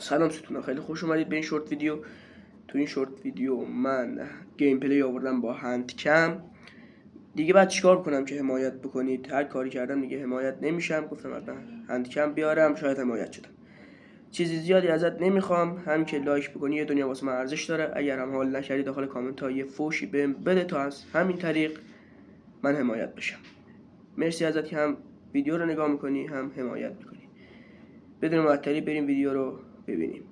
سلام ستونا، خیلی خوش اومدید به این شورت ویدیو. تو این شورت ویدیو من گیم پلی آوردم با هند کم. دیگه بعد چیکار کنم که حمایت بکنید؟ هر کاری کردم دیگه حمایت نمیشم. گفتم الان هند کم بیارم، شاید حمایت شدم. چیزی زیادی ازت نمیخوام، هم که لایک بکنی یه دنیا واسه من ارزش داره. اگر هم حال نکردی داخل کامنت ها یه فوشی بهم بده تا از همین طریق من حمایت بشم. مرسی ازت که هم ویدیو رو نگاه میکنی هم حمایت میکنی. بدون معطلی بریم ویدیو رو ببینیم.